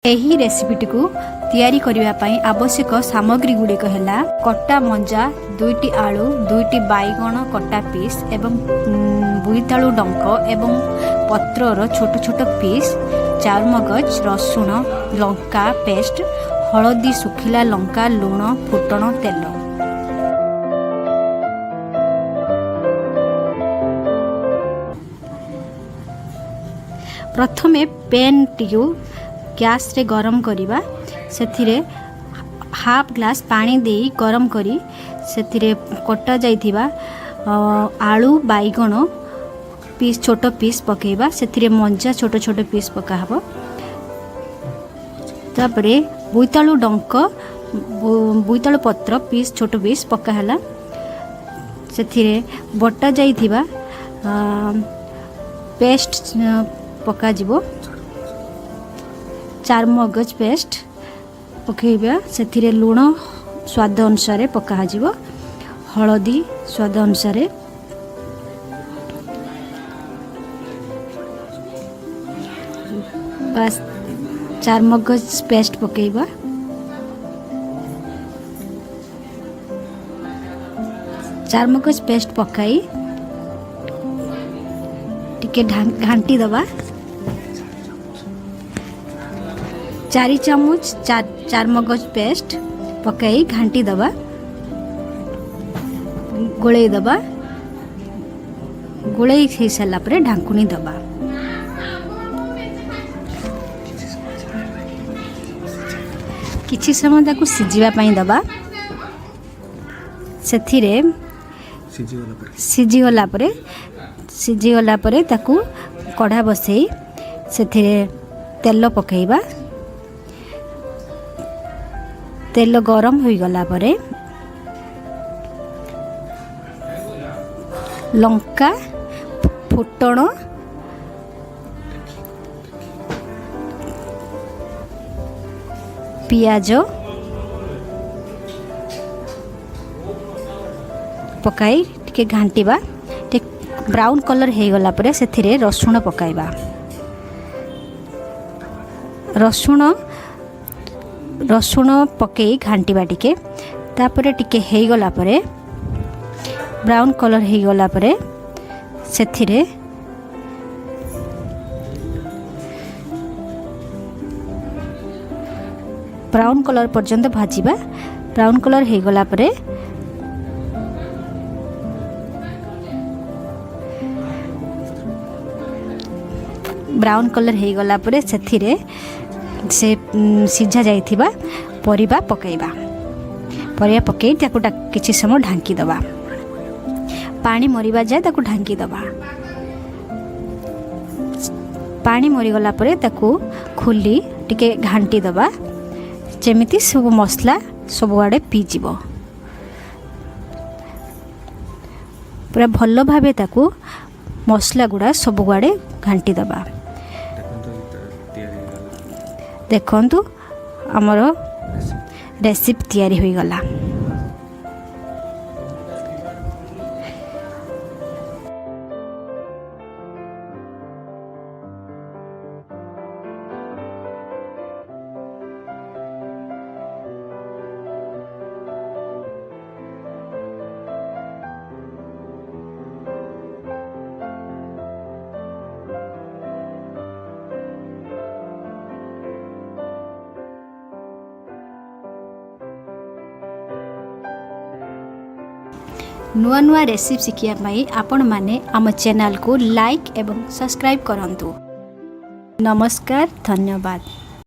ଏହି ରେସିପିଟିକୁ ତିଆରି କରିବା ପାଇଁ ଆବଶ୍ୟକ ସାମଗ୍ରୀ ଗୁଡ଼ିକ ହେଲା କଟା ମଞ୍ଜା, 2ଟି ଆଳୁ, 2ଟି ବାଇଗଣ କଟା ପିସ୍ ଏବଂ ବୋଇତାଳୁ ଡଙ୍କ ଏବଂ ପତ୍ରର ଛୋଟ ଛୋଟ ପିସ୍, ଚାରୁମଗଜ, ରସୁଣ, ଲଙ୍କା ପେଷ୍ଟ, ହଳଦୀ, ଶୁଖିଲା ଲଙ୍କା, ଲୁଣ, ଫୁଟଣ ତେଲ। प्रथमे पेन टिकु गैस रे गरम करिबा, सेथिरे हाफ ग्लास पानी देई गरम करी सेथिरे कटा जाइथिबा आलू बाइगण पीस छोट पीस पकेबा, सेथिरे मंजा छोट छोट पीस पका हबो। तापरे बोइताळु डंक बोइताळु पत्र पीस छोट पीस पका हला, सेथिरे बटा जाइथिबा पेस्ट पका जिवो, चारुमगज पेस्ट पकेबा, सेथिरे लूण स्वाद अनुसार पका जिवो, हळदी स्वाद अनुसार, बस चारुमगज पेस्ट पकेबा, चारुमगज पेस्ट पकाई टिके घांटी दबा, 4 चामच चारुमगज पेस्ट पकाई घांटी दबा, गोले दबा, गोले हो सारा पर ढांकुनी दबा। किछि समय ताकू सिझिबा पई दबा, सेथिरे सिझिगला परे ताकू कढ़ा बसई सेथिरे तेल पकेइबा, तेल गरम हो गला परे लंका, फुटण, पियाज पकाई टिके घांटीबा, ब्राउन कलर हो गला परे सेथिरे रसुण पकाइबा, रसुण पकई घांटीबा टिके, तापरे टिके हो गला परे ब्राउन कलर हो गला परे सेथिरे ब्राउन कलर पर्यंत भाजीबा, ब्राउन कलर हो गला परे ब्राउन कलर हो गला परे सेथिरे से सिझा जाइथिबा परिबा पकेइबा, परिबा पकई ताकू किछि समय ढांकी दबा, पानी मरिबा जाय ताकू ढांकी दबा, पानी मरी गला परे ताकू खुली टिके घांटी दबा, जेमिति सब मसला सब आड़े पी जीवो, पूरा भल भाबे ताकू मसला गुड़ा सब आड़े घांटी दबा। देखंतु हमर रेसिपी तैयारी होई गला। नुआ नुआ रेसिपी शिखिया पाई आपण माने आम चैनल को लाइक एवं सब्सक्राइब करंतु। नमस्कार, धन्यवाद।